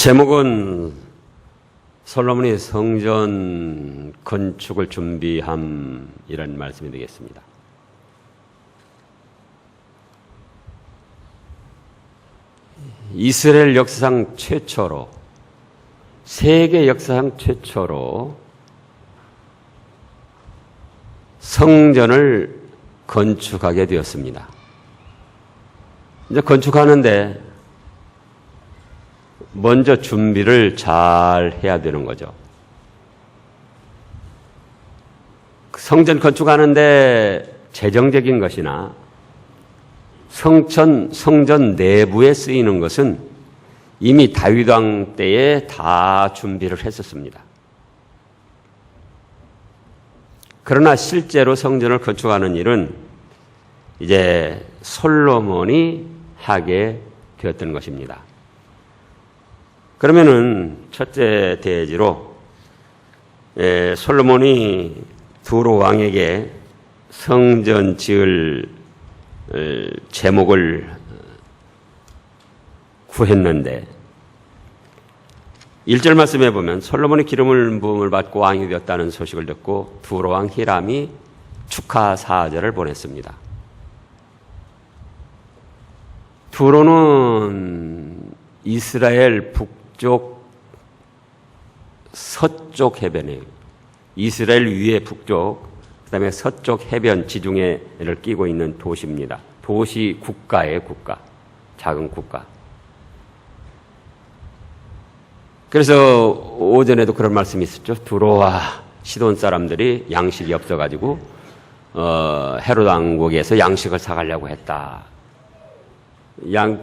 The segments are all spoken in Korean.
제목은 솔로몬이 성전 건축을 준비함이라는 말씀이 되겠습니다. 이스라엘 역사상 최초로, 세계 역사상 최초로 성전을 건축하게 되었습니다. 이제 건축하는데 먼저 준비를 잘 해야 되는 거죠. 성전 건축하는데 재정적인 것이나 성전 내부에 쓰이는 것은 이미 다윗 왕 때에 다 준비를 했었습니다. 그러나 실제로 성전을 건축하는 일은 이제 솔로몬이 하게 되었던 것입니다. 그러면은 첫째 대지로 솔로몬이 두로 왕에게 성전 지을 제목을 구했는데 1절 말씀해 보면 솔로몬이 기름을 부음을 받고 왕이 되었다는 소식을 듣고 두로 왕 히람이 축하 사절을 보냈습니다. 두로는 이스라엘 북쪽 서쪽 해변이에요. 이스라엘 위에 북쪽, 그 다음에 서쪽 해변 지중해를 끼고 있는 도시입니다. 도시 국가예요, 국가. 작은 국가. 그래서 오전에도 그런 말씀이 있었죠. 두로와 시돈 사람들이 양식이 없어가지고 헤롯 왕국에서 양식을 사가려고 했다.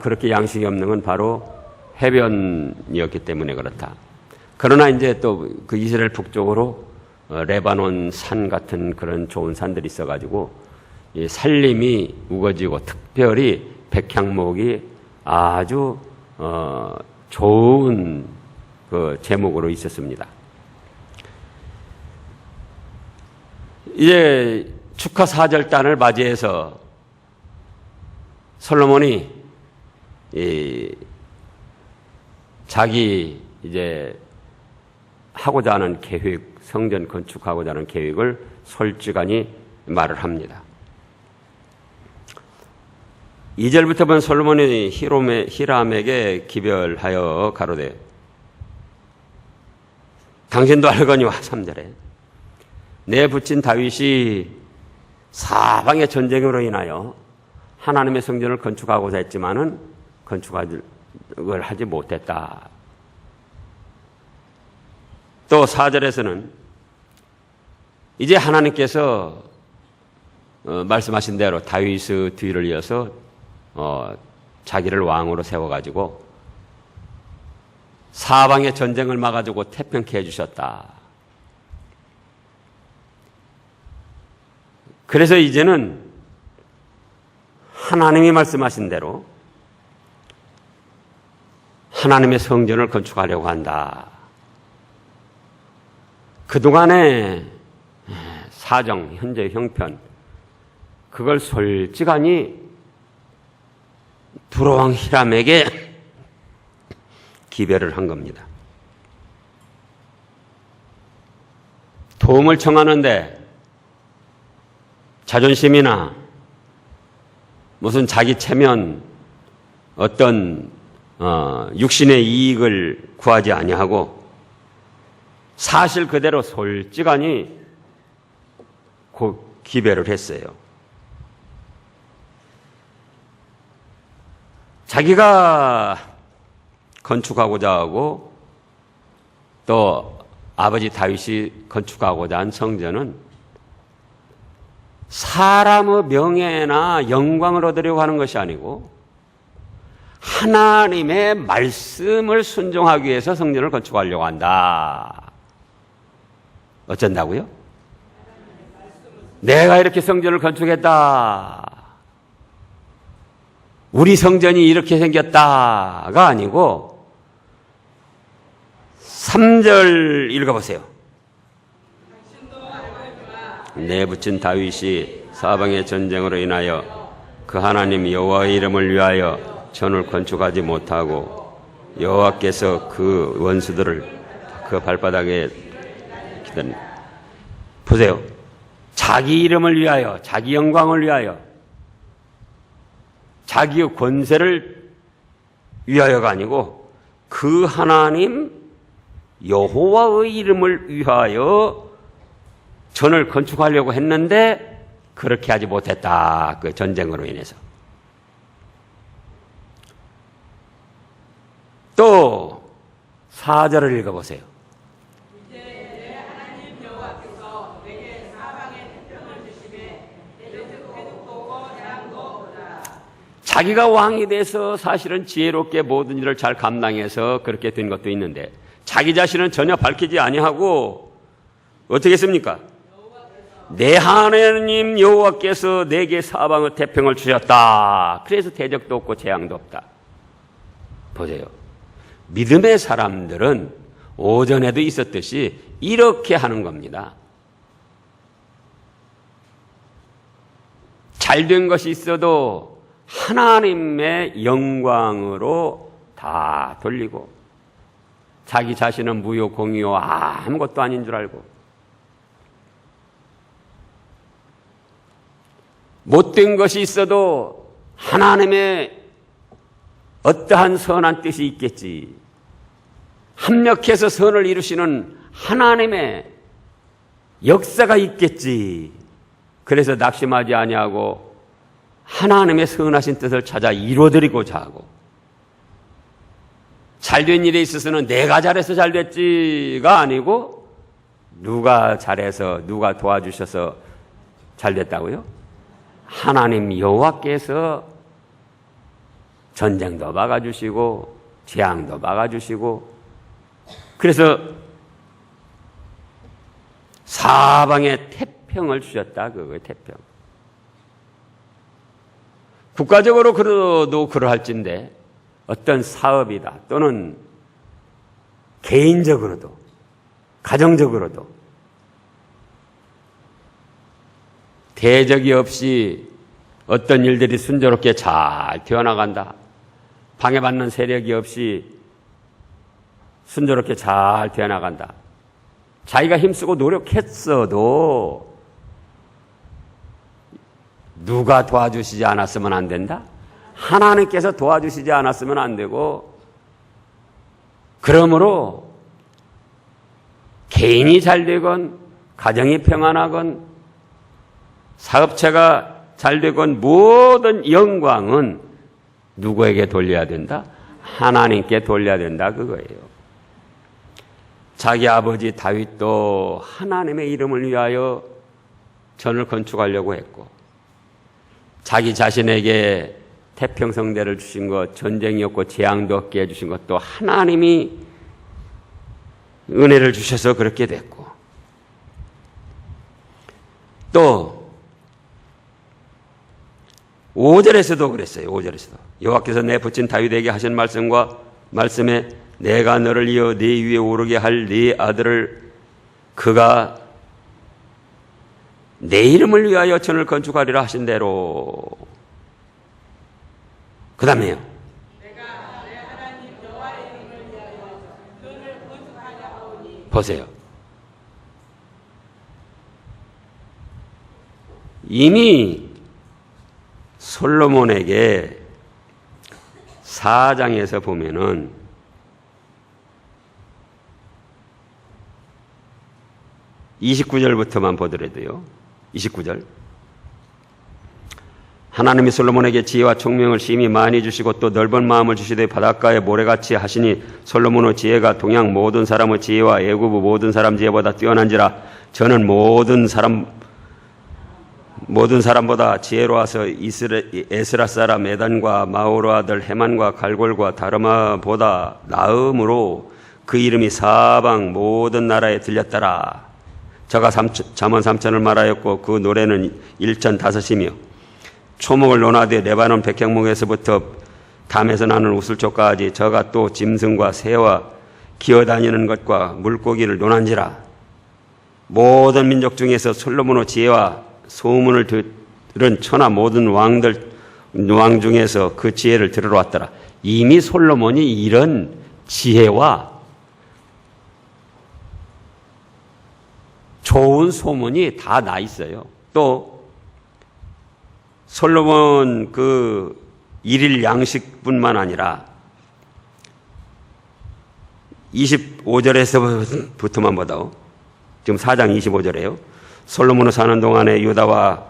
그렇게 양식이 없는 건 바로 해변이었기 때문에 그렇다. 그러나 이제 또 그 이스라엘 북쪽으로 레바논 산 같은 그런 좋은 산들이 있어가지고 이 산림이 우거지고 특별히 백향목이 아주 좋은 그 제목으로 있었습니다. 이제 축하 사절단을 맞이해서 솔로몬이 자기 이제 하고자 하는 계획, 성전 건축하고자 하는 계획을 솔직하니 말을 합니다. 2절부터 보면 솔로몬이 히람에게 기별하여 가로되 당신도 알거니와 3절에 내 부친 다윗이 사방의 전쟁으로 인하여 하나님의 성전을 건축하고자 했지만은 건축을 하지 못했다. 또 4절에서는 이제 하나님께서 말씀하신 대로 다윗의 뒤를 이어서 자기를 왕으로 세워가지고 사방의 전쟁을 막아주고 태평케 해주셨다. 그래서 이제는 하나님이 말씀하신 대로 하나님의 성전을 건축하려고 한다. 그동안의 사정, 현재 형편, 그걸 솔직하니 두로 왕 히람에게 기별을 한 겁니다. 도움을 청하는데 자존심이나 무슨 자기 체면, 어떤 육신의 이익을 구하지 아니하고 사실 그대로 솔직하니 기별을 했어요. 자기가 건축하고자 하고 또 아버지 다윗이 건축하고자 한 성전은 사람의 명예나 영광을 얻으려고 하는 것이 아니고 하나님의 말씀을 순종하기 위해서 성전을 건축하려고 한다. 어쩐다고요? 내가 이렇게 성전을 건축했다. 우리 성전이 이렇게 생겼다가 아니고 3절 읽어보세요. 내 부친 다윗이 사방의 전쟁으로 인하여 그 하나님 여호와의 이름을 위하여 전을 건축하지 못하고 여호와께서 그 원수들을 그 발바닥에 기다립니다. 보세요. 자기 이름을 위하여, 자기 영광을 위하여, 자기의 권세를 위하여가 아니고 그 하나님 여호와의 이름을 위하여 전을 건축하려고 했는데 그렇게 하지 못했다. 그 전쟁으로 인해서. 또 4절을 읽어보세요. 이제 내 하나님 여호와께서 내게 사방에 태평을 주시매 내적 회복보고 재앙도 오라. 자기가 왕이 돼서 사실은 지혜롭게 모든 일을 잘 감당해서 그렇게 된 것도 있는데 자기 자신은 전혀 밝히지 아니하고 어떻게 했습니까? 내 하나님 여호와께서 내게 사방의 태평을 주셨다. 그래서 대적도 없고 재앙도 없다. 보세요. 믿음의 사람들은 오전에도 있었듯이 이렇게 하는 겁니다. 잘된 것이 있어도 하나님의 영광으로 다 돌리고 자기 자신은 무효 공유 아무것도 아닌 줄 알고 못된 것이 있어도 하나님의 어떠한 선한 뜻이 있겠지. 합력해서 선을 이루시는 하나님의 역사가 있겠지. 그래서 낙심하지 아니하고 하나님의 선하신 뜻을 찾아 이루어드리고자 하고 잘된 일에 있어서는 내가 잘해서 잘됐지가 아니고 누가 잘해서 누가 도와주셔서 잘됐다고요? 하나님 여호와께서 전쟁도 막아주시고 재앙도 막아주시고 그래서 사방에 태평을 주셨다. 그거예요. 태평. 국가적으로 그래도 그러할진데 어떤 사업이다 또는 개인적으로도 가정적으로도 대적이 없이 어떤 일들이 순조롭게 잘 되어나간다. 방해받는 세력이 없이 순조롭게 잘 되어나간다. 자기가 힘쓰고 노력했어도 누가 도와주시지 않았으면 안 된다? 하나님께서 도와주시지 않았으면 안 되고 그러므로 개인이 잘 되건 가정이 평안하건 사업체가 잘 되건 모든 영광은 누구에게 돌려야 된다? 하나님께 돌려야 된다 그거예요. 자기 아버지 다윗도 하나님의 이름을 위하여 전을 건축하려고 했고 자기 자신에게 태평성대를 주신 것, 전쟁이 없고 재앙도 없게 해주신 것도 하나님이 은혜를 주셔서 그렇게 됐고 또 5절에서도 그랬어요. 5절에서도 여호와께서 내 붙인 다윗에게 하신 말씀에 내가 너를 이어 네 위에 오르게 할 네 아들을 그가 내 이름을 위하여 전을 건축하리라 하신 대로 그 다음에요. 내가 내 하나님 여호와의 이름을 위하여 전을 건축하려 하오니 보세요. 이미 솔로몬에게 4장에서 보면은 (29절부터만) 보더라도요. 29절 하나님이 솔로몬에게 지혜와 총명을 심히 많이 주시고 또 넓은 마음을 주시되 바닷가에 모래같이 하시니 솔로몬의 지혜가 동양 모든 사람의 지혜와 애굽의 모든 사람 지혜보다 뛰어난지라. 저는 모든 사람보다 지혜로워서 에스라 사람 에단과 마오로 아들 헤만과 갈골과 다르마보다 나음으로 그 이름이 사방 모든 나라에 들렸더라. 저가 잠언 3천을 말하였고 그 노래는 1,005이며 초목을 논하되 레바논 백향목에서부터 담에서 나는 우슬초까지 저가 또 짐승과 새와 기어다니는 것과 물고기를 논한지라. 모든 민족 중에서 솔로몬의 지혜와 소문을 들은 천하 모든 왕 중에서 그 지혜를 들으러 왔더라. 이미 솔로몬이 이런 지혜와 좋은 소문이 다 나 있어요. 또 솔로몬 그 일일 양식뿐만 아니라 25절에서부터만 보다오. 지금 4장 25절에요. 솔로몬이 사는 동안에 유다와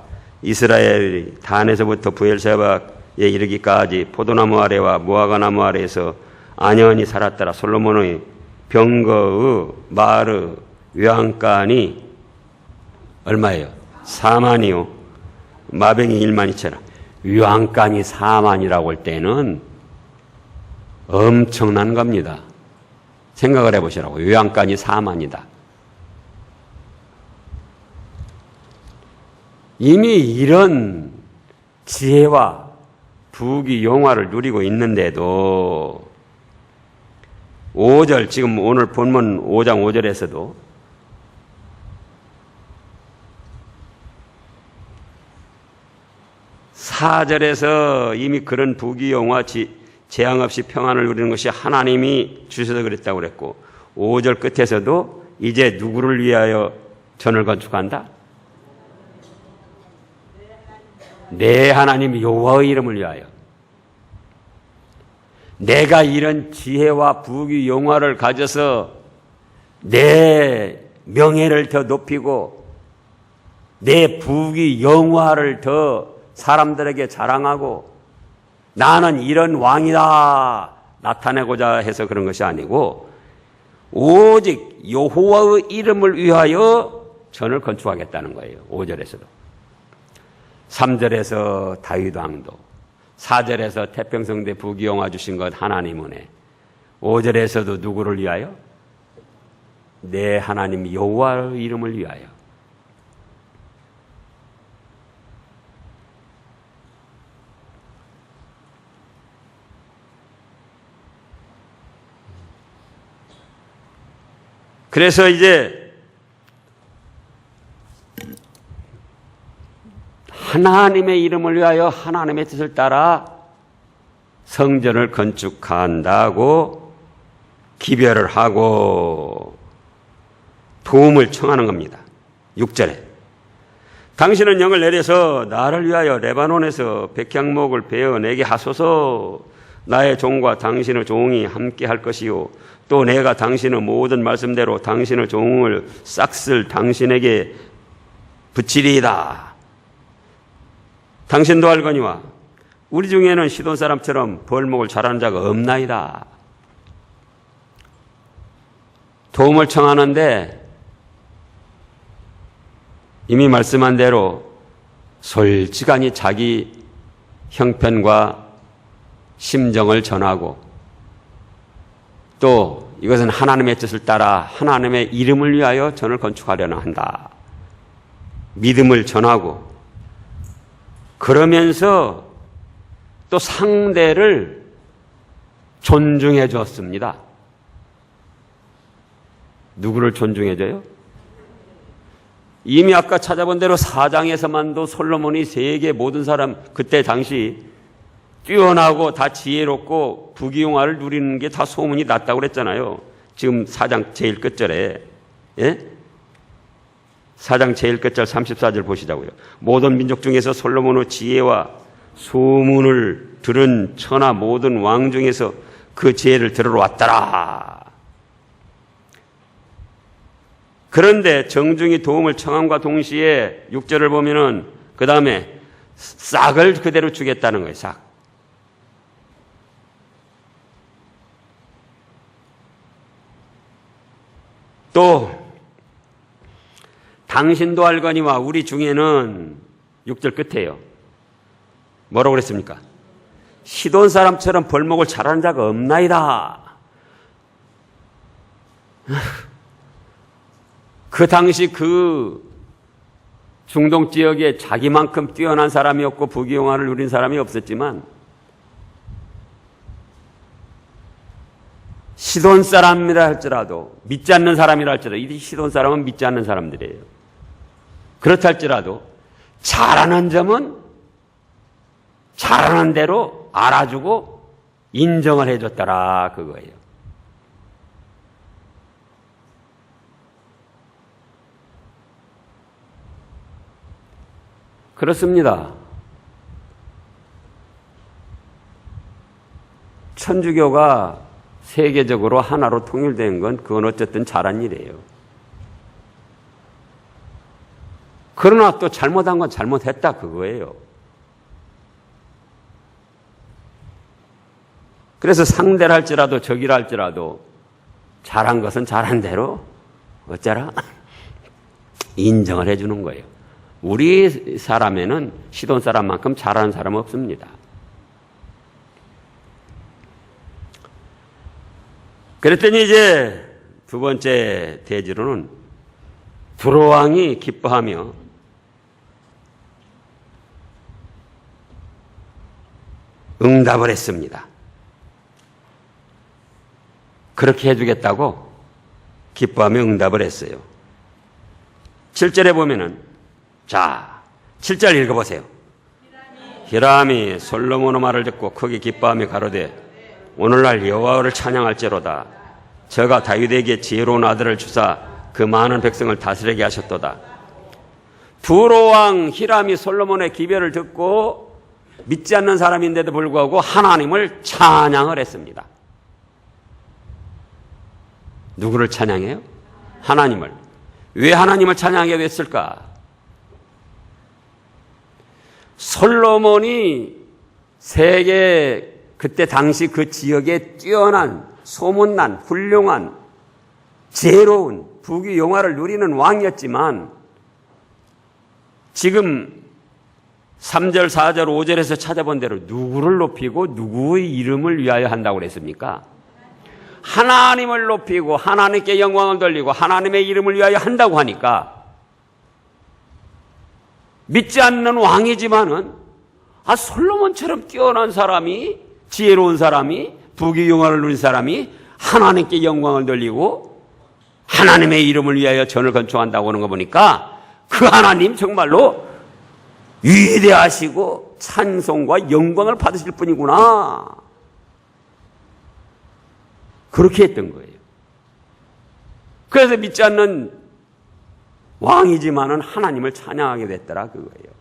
이스라엘 단에서부터 부엘세바에 이르기까지 포도나무 아래와 무화과나무 아래에서 안연히 살았더라. 솔로몬의 병거의 마르 외양간이 얼마예요? 4만이요. 마병이 1만 2천이라. 외양간이 4만이라고 할 때는 엄청난 겁니다. 생각을 해보시라고. 외양간이 4만이다. 이미 이런 지혜와 부귀 영화를 누리고 있는데도 5절, 지금 오늘 본문 5장 5절에서도 (4절에서) 이미 그런 부귀 영화 재앙 없이 평안을 누리는 것이 하나님이 주셔서 그랬다고 그랬고, 5절 끝에서도 이제 누구를 위하여 전을 건축한다? 내 하나님 여호와의 이름을 위하여. 내가 이런 지혜와 부귀 영화를 가져서 내 명예를 더 높이고 내 부귀 영화를 더 사람들에게 자랑하고 나는 이런 왕이다 나타내고자 해서 그런 것이 아니고 오직 여호와의 이름을 위하여 전을 건축하겠다는 거예요. 5절에서도. 3절에서 다윗 왕도, 4절에서 태평성대 부귀영화 주신 것 하나님 은혜, 5절에서도 누구를 위하여? 내 하나님 여호와의 이름을 위하여. 그래서 이제 하나님의 이름을 위하여 하나님의 뜻을 따라 성전을 건축한다고 기별을 하고 도움을 청하는 겁니다. 6절에 당신은 영을 내려서 나를 위하여 레바논에서 백향목을 베어 내게 하소서. 나의 종과 당신의 종이 함께 할 것이요 또 내가 당신의 모든 말씀대로 당신의 종을 싹쓸 당신에게 붙이리이다. 당신도 알거니와 우리 중에는 시돈 사람처럼 벌목을 잘하는 자가 없나이다. 도움을 청하는데 이미 말씀한 대로 솔직하니 자기 형편과 심정을 전하고 또 이것은 하나님의 뜻을 따라 하나님의 이름을 위하여 전을 건축하려나 한다. 믿음을 전하고 그러면서 또 상대를 존중해 줬습니다. 누구를 존중해줘요? 이미 아까 찾아본 대로 4장에서만도 솔로몬이 세계 모든 사람 그때 당시 뛰어나고 다 지혜롭고 부귀영화를 누리는 게 다 소문이 났다고 그랬잖아요. 지금 4장 제일 끝절에, 예? 4장 제일 끝절 34절 보시자고요. 모든 민족 중에서 솔로몬의 지혜와 소문을 들은 천하 모든 왕 중에서 그 지혜를 들으러 왔더라. 그런데 정중히 도움을 청함과 동시에 6절을 보면은 그 다음에 싹을 그대로 주겠다는 거예요. 싹. 또 당신도 알거니와 우리 중에는 6절 끝에요. 뭐라고 그랬습니까? 시돈 사람처럼 벌목을 잘하는 자가 없나이다. 그 당시 그 중동 지역에 자기만큼 뛰어난 사람이 없고 부귀영화를 누린 사람이 없었지만 시돈 사람이라 할지라도 믿지 않는 사람이라 할지라도 이 시돈 사람은 믿지 않는 사람들이에요. 그렇다 할지라도 잘하는 점은 잘하는 대로 알아주고 인정을 해줬더라 그거예요. 그렇습니다. 천주교가 세계적으로 하나로 통일된 건 그건 어쨌든 잘한 일이에요. 그러나 또 잘못한 건 잘못했다 그거예요. 그래서 상대를 할지라도 적이라 할지라도 잘한 것은 잘한 대로 어쩌라 인정을 해주는 거예요. 우리 사람에는 시돈 사람만큼 잘하는 사람 없습니다. 그랬더니 이제 두 번째 대지로는 두로왕이 기뻐하며 응답을 했습니다. 그렇게 해주겠다고 기뻐하며 응답을 했어요. 7절에 보면은 자 7절 읽어보세요. 히람이 솔로몬의 말을 듣고 크게 기뻐하며 가로되 오늘날 여호와를 찬양할지로다. 저가 다윗에게 지혜로운 아들을 주사 그 많은 백성을 다스리게 하셨도다. 두로왕 히람이 솔로몬의 기별을 듣고 믿지 않는 사람인데도 불구하고 하나님을 찬양을 했습니다. 누구를 찬양해요? 하나님을. 왜 하나님을 찬양하게 됐을까? 솔로몬이 세계 그때 당시 그 지역에 뛰어난 소문난 훌륭한 지혜로운 부귀 영화를 누리는 왕이었지만 지금 3절, 4절, 5절에서 찾아본 대로 누구를 높이고 누구의 이름을 위하여 한다고 그랬습니까? 하나님을 높이고 하나님께 영광을 돌리고 하나님의 이름을 위하여 한다고 하니까 믿지 않는 왕이지만은 솔로몬처럼 뛰어난 사람이 지혜로운 사람이 부귀 영화를 누린 사람이 하나님께 영광을 돌리고 하나님의 이름을 위하여 전을 건축한다고 하는 거 보니까 그 하나님 정말로 위대하시고 찬송과 영광을 받으실 분이구나. 그렇게 했던 거예요. 그래서 믿지 않는 왕이지만은 하나님을 찬양하게 됐더라 그거예요.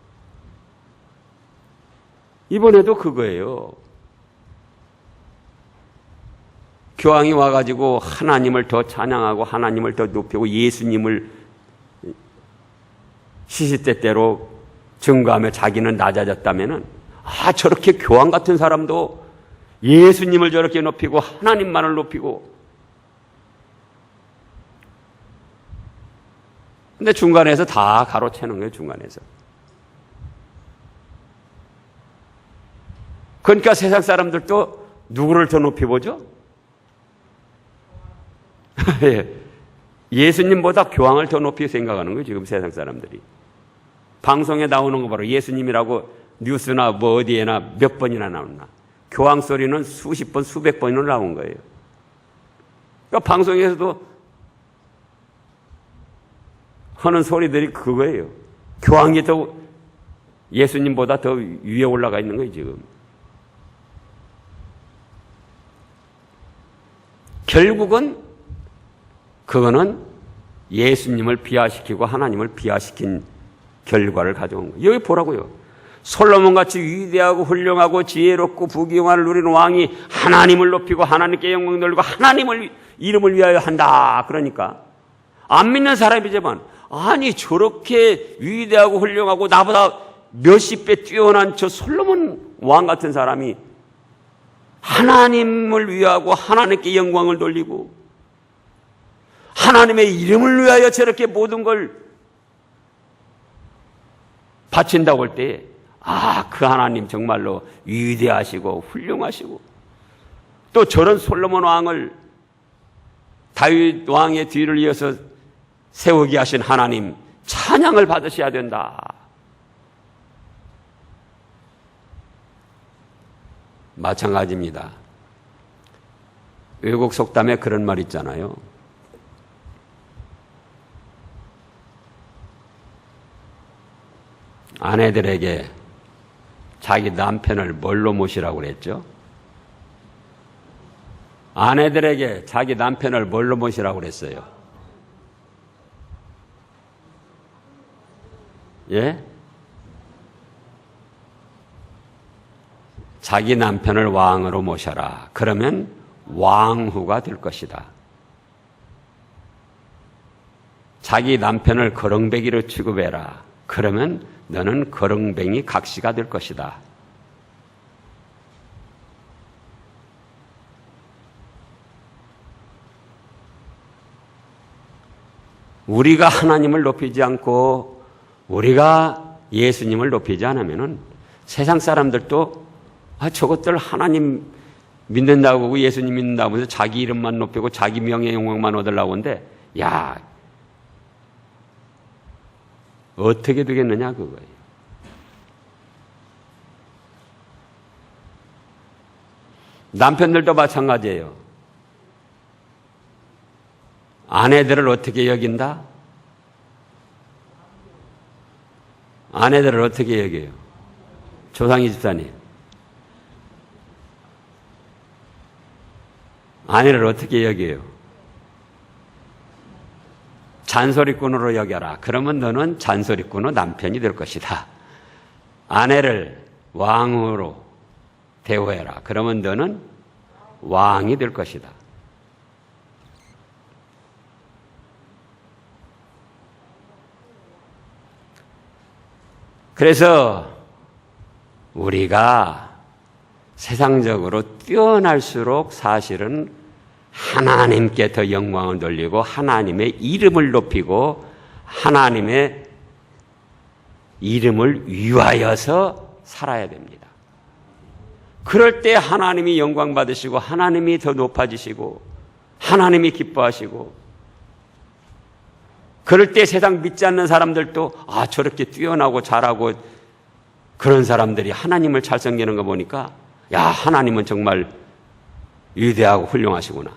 이번에도 그거예요. 교황이 와가지고 하나님을 더 찬양하고 하나님을 더 높이고 예수님을 시시때때로 증거하며 자기는 낮아졌다면은 저렇게 교황 같은 사람도 예수님을 저렇게 높이고 하나님만을 높이고 근데 중간에서 다 가로채는 거예요. 중간에서. 그러니까 세상 사람들도 누구를 더 높이 보죠? 예수님보다 교황을 더 높이 생각하는 거예요. 지금 세상 사람들이. 방송에 나오는 거 바로 예수님이라고 뉴스나 뭐 어디에나 몇 번이나 나오나. 교황 소리는 수십 번, 수백 번이나 나온 거예요. 그러니까 방송에서도 하는 소리들이 그거예요. 교황이 더 예수님보다 더 위에 올라가 있는 거예요, 지금. 결국은 그거는 예수님을 비하시키고 하나님을 비하시킨 결과를 가져온 거예요. 여기 보라고요. 솔로몬같이 위대하고 훌륭하고 지혜롭고 부귀영화를 누리는 왕이 하나님을 높이고 하나님께 영광 돌리고 하나님을 이름을 위하여 한다. 그러니까 안 믿는 사람이지만 아니 저렇게 위대하고 훌륭하고 나보다 몇십 배 뛰어난 저 솔로몬 왕 같은 사람이 하나님을 위하고 하나님께 영광을 돌리고 하나님의 이름을 위하여 저렇게 모든 걸 바친다고 할 때 그 하나님 정말로 위대하시고 훌륭하시고 또 저런 솔로몬 왕을 다윗 왕의 뒤를 이어서 세우게 하신 하나님 찬양을 받으셔야 된다. 마찬가지입니다. 외국 속담에 그런 말 있잖아요. 아내들에게 자기 남편을 뭘로 모시라고 그랬죠? 아내들에게 자기 남편을 뭘로 모시라고 그랬어요? 예? 자기 남편을 왕으로 모셔라. 그러면 왕후가 될 것이다. 자기 남편을 거렁뱅이로 취급해라. 그러면 너는 거렁뱅이 각시가 될 것이다. 우리가 하나님을 높이지 않고 우리가 예수님을 높이지 않으면은 세상 사람들도 저것들 하나님 믿는다고 하고 예수님 믿는다고 해서 자기 이름만 높이고 자기 명예 영광만 얻으려고 하는데 야 어떻게 되겠느냐 그거예요. 남편들도 마찬가지예요. 아내들을 어떻게 여긴다? 아내들을 어떻게 여겨요? 조상희 집사님. 아내를 어떻게 여겨요? 잔소리꾼으로 여겨라. 그러면 너는 잔소리꾼의 남편이 될 것이다. 아내를 왕으로 대우해라. 그러면 너는 왕이 될 것이다. 그래서 우리가 세상적으로 뛰어날수록 사실은 하나님께 더 영광을 돌리고 하나님의 이름을 높이고 하나님의 이름을 위하여서 살아야 됩니다. 그럴 때 하나님이 영광 받으시고 하나님이 더 높아지시고 하나님이 기뻐하시고 그럴 때 세상 믿지 않는 사람들도 저렇게 뛰어나고 잘하고 그런 사람들이 하나님을 잘 섬기는 거 보니까 야 하나님은 정말 위대하고 훌륭하시구나.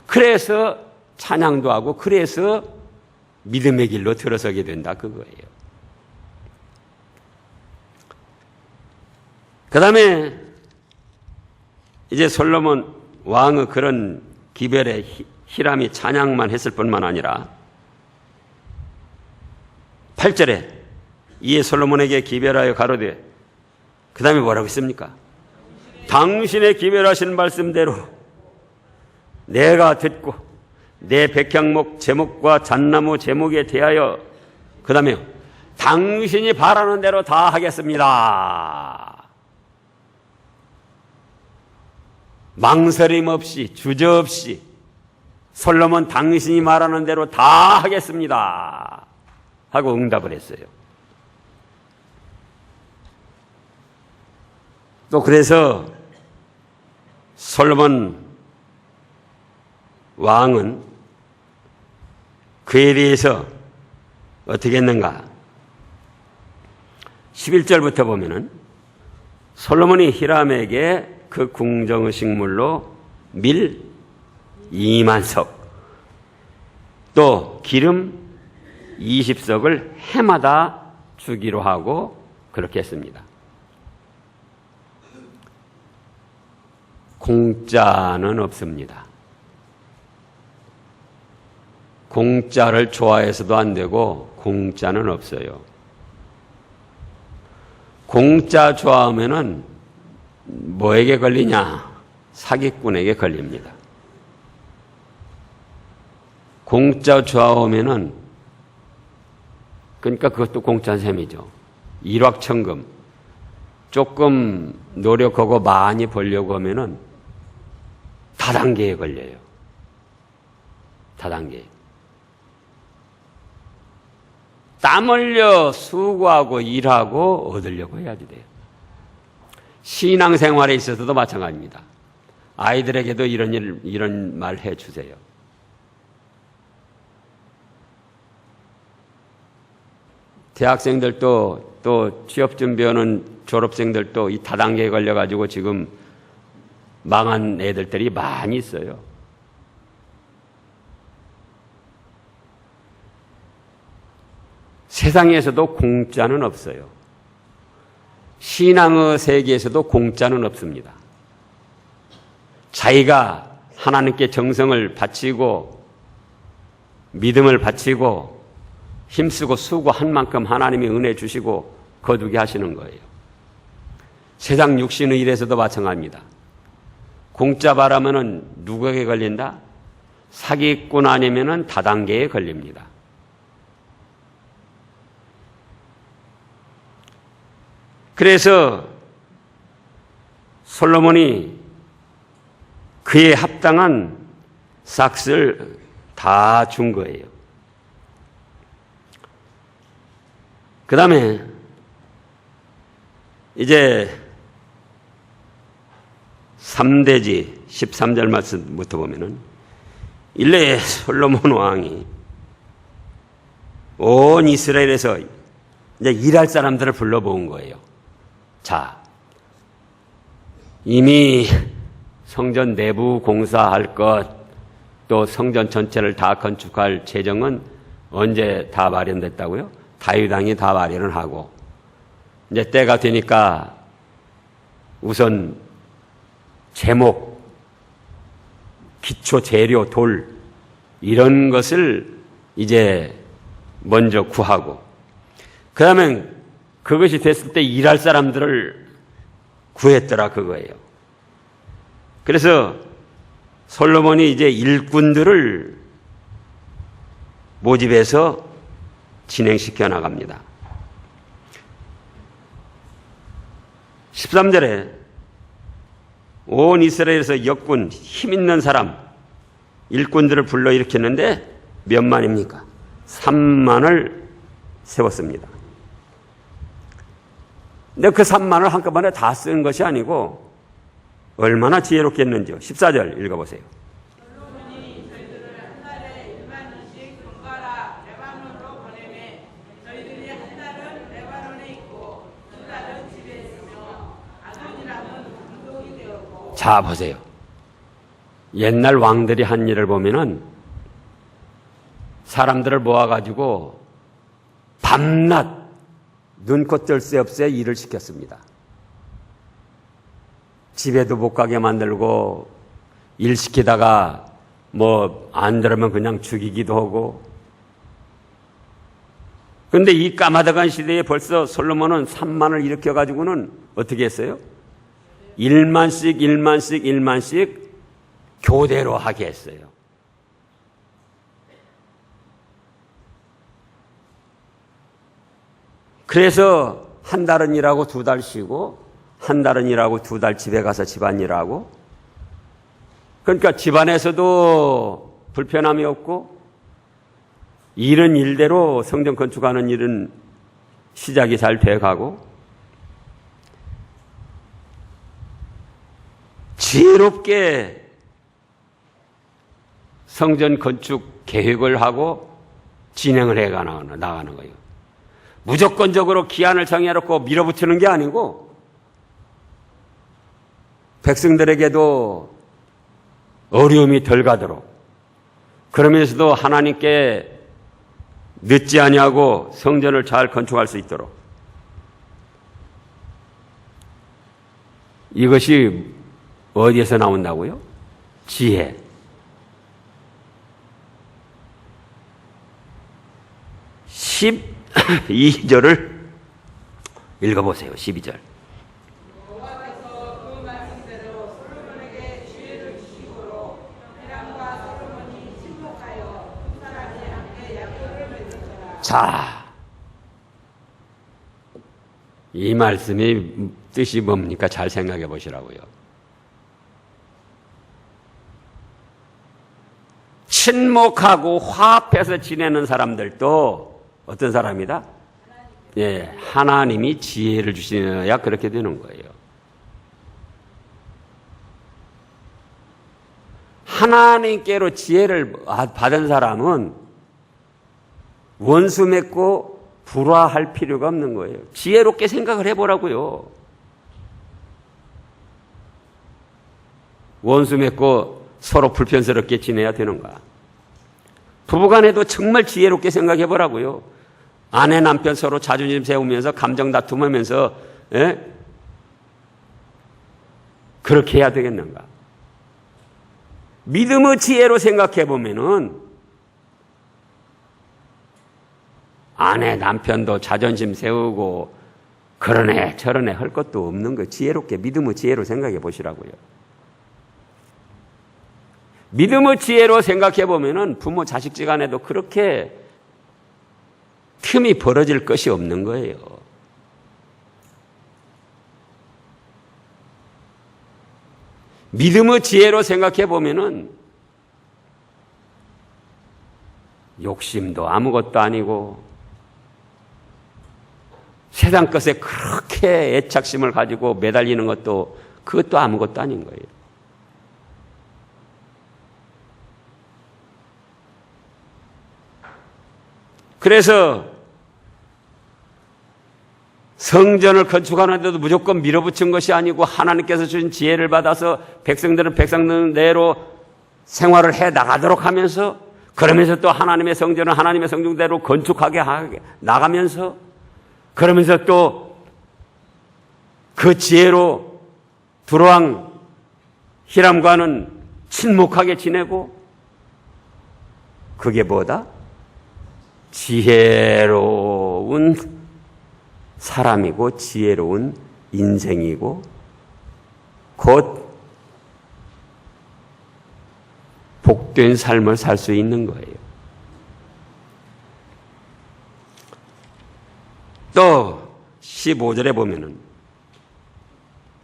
그래서 찬양도 하고 그래서 믿음의 길로 들어서게 된다 그거예요. 그 다음에 이제 솔로몬 왕의 그런 기별에 히람이 찬양만 했을 뿐만 아니라 8절에 이에 솔로몬에게 기별하여 가로되 그 다음에 뭐라고 했습니까? 당신의 기별하신 말씀대로 내가 듣고 내 백향목 제목과 잣나무 제목에 대하여 그 다음에 당신이 바라는 대로 다 하겠습니다. 망설임 없이 주저없이 솔로몬 당신이 말하는 대로 다 하겠습니다 하고 응답을 했어요. 또 그래서 솔로몬 왕은 그에 대해서 어떻게 했는가? 11절부터 보면은 솔로몬이 히람에게 그 궁정의 식물로 밀 2만석 또 기름 20석을 해마다 주기로 하고 그렇게 했습니다. 공짜는 없습니다. 공짜를 좋아해서도 안 되고 공짜는 없어요. 공짜 좋아하면은 뭐에게 걸리냐? 사기꾼에게 걸립니다. 공짜 좋아하면은 그러니까 그것도 공짜인 셈이죠. 일확천금. 조금 노력하고 많이 벌려고 하면은 다단계에 걸려요. 다단계. 땀 흘려 수고하고 일하고 얻으려고 해야지 돼요. 신앙생활에 있어서도 마찬가지입니다. 아이들에게도 이런 말 해주세요. 대학생들도 또 취업 준비하는 졸업생들도 이 다단계에 걸려가지고 지금 망한 애들이 많이 있어요. 세상에서도 공짜는 없어요. 신앙의 세계에서도 공짜는 없습니다. 자기가 하나님께 정성을 바치고 믿음을 바치고 힘쓰고 수고한 만큼 하나님이 은혜 주시고 거두게 하시는 거예요. 세상 육신의 일에서도 마찬가지입니다. 공짜 바라면은 누구에게 걸린다? 사기꾼 아니면은 다단계에 걸립니다. 그래서 솔로몬이 그에 합당한 삭스를 다 준 거예요. 그 다음에 이제 3대지 13절 말씀부터 보면은 일레 솔로몬 왕이 온 이스라엘에서 이제 일할 사람들을 불러 모은 거예요. 자, 이미 성전 내부 공사할 것, 또 성전 전체를 다 건축할 재정은 언제 다 마련됐다고요? 다윗 왕이 다 마련을 하고, 이제 때가 되니까 우선 제목, 기초 재료, 돌, 이런 것을 이제 먼저 구하고, 그 다음에 그것이 됐을 때 일할 사람들을 구했더라, 그거예요. 그래서 솔로몬이 이제 일꾼들을 모집해서 진행시켜 나갑니다. 13절에 온 이스라엘에서 역군, 힘 있는 사람, 일꾼들을 불러 일으켰는데 몇 만입니까? 3만을 세웠습니다. 근데 그 3만을 한꺼번에 다 쓰는 것이 아니고 얼마나 지혜롭겠는지요. 14절 읽어보세요. 솔로몬이 저희들을 한 달에 1만씩 금가라 레바논으로 보내매 저희들이 한 달은 레바논에 있고 두 달은 집에 있으며 아돈이라는 감독이 되었고. 자, 보세요. 옛날 왕들이 한 일을 보면은 사람들을 모아가지고 밤낮 눈코 뜰 새 없이 일을 시켰습니다. 집에도 못 가게 만들고 일 시키다가 뭐 안 들으면 그냥 죽이기도 하고. 그런데 이 까마득한 시대에 벌써 솔로몬은 3만을 일으켜가지고는 어떻게 했어요? 1만씩 교대로 하게 했어요. 그래서 한 달은 일하고 두 달 쉬고, 한 달은 일하고 두 달 집에 가서 집안일하고, 그러니까 집안에서도 불편함이 없고, 일은 일대로 성전 건축하는 일은 시작이 잘 돼가고, 지혜롭게 성전 건축 계획을 하고 진행을 해 나가는 거예요. 무조건적으로 기한을 정해놓고 밀어붙이는 게 아니고 백성들에게도 어려움이 덜 가도록, 그러면서도 하나님께 늦지 아니하고 성전을 잘 건축할 수 있도록, 이것이 어디에서 나온다고요? 지혜. 12절을 읽어보세요. 12절. 여호와께서 그 말씀대로 솔로몬에게 지혜를 주시고로 히람과 솔로몬이 친목하여 두 사람이 함께 약속을 맺었더라. 자, 이 말씀이 뜻이 뭡니까? 잘 생각해 보시라고요. 친목하고 화합해서 지내는 사람들도 어떤 사람이다? 예, 하나님이 지혜를 주시느냐 그렇게 되는 거예요. 하나님께로 지혜를 받은 사람은 원수 맺고 불화할 필요가 없는 거예요. 지혜롭게 생각을 해보라고요. 원수 맺고 서로 불편스럽게 지내야 되는가? 부부간에도 정말 지혜롭게 생각해보라고요. 아내 남편 서로 자존심 세우면서 감정 다툼하면서 그렇게 해야 되겠는가? 믿음의 지혜로 생각해보면은 아내 남편도 자존심 세우고 그러네 저러네 할 것도 없는 거 지혜롭게 믿음의 지혜로 생각해 보시라고요. 믿음의 지혜로 생각해 보면은 부모 자식지간에도 그렇게 틈이 벌어질 것이 없는 거예요. 믿음의 지혜로 생각해 보면은 욕심도 아무것도 아니고 세상 것에 그렇게 애착심을 가지고 매달리는 것도 그것도 아무것도 아닌 거예요. 그래서 성전을 건축하는데도 무조건 밀어붙인 것이 아니고 하나님께서 주신 지혜를 받아서 백성들은 백성대로 생활을 해 나가도록 하면서 그러면서 또 하나님의 성전을 하나님의 성중대로 건축하게 나가면서 그러면서 또 그 지혜로 두로왕 히람과는 친목하게 지내고 그게 뭐다? 지혜로운 사람이고 지혜로운 인생이고 곧 복된 삶을 살 수 있는 거예요. 또 15절에 보면은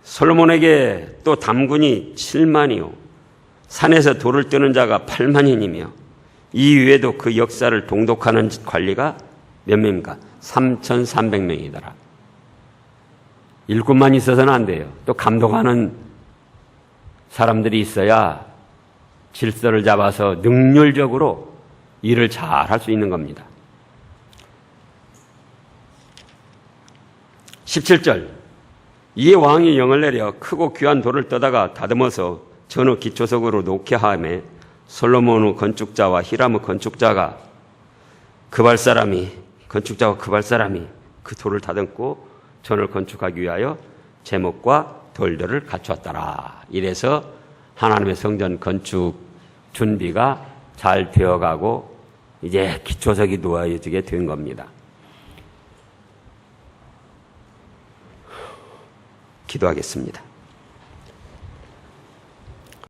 솔로몬에게 또 담군이 7만이요 산에서 돌을 뜨는 자가 8만인이며 이 외에도 그 역사를 동독하는 관리가 몇 명입니까? 3,300명이더라. 일꾼만 있어서는 안 돼요. 또 감독하는 사람들이 있어야 질서를 잡아서 능률적으로 일을 잘 할 수 있는 겁니다. 17절 이에 왕이 영을 내려 크고 귀한 돌을 떠다가 다듬어서 전후 기초석으로 놓게 하매 솔로몬의 건축자와 히람의 건축자가 건축자와 그 발사람이 그 돌을 다듬고 전을 건축하기 위하여 제목과 돌들을 갖추었더라. 이래서 하나님의 성전 건축 준비가 잘 되어가고 이제 기초석이 놓아지게 된 겁니다. 기도하겠습니다.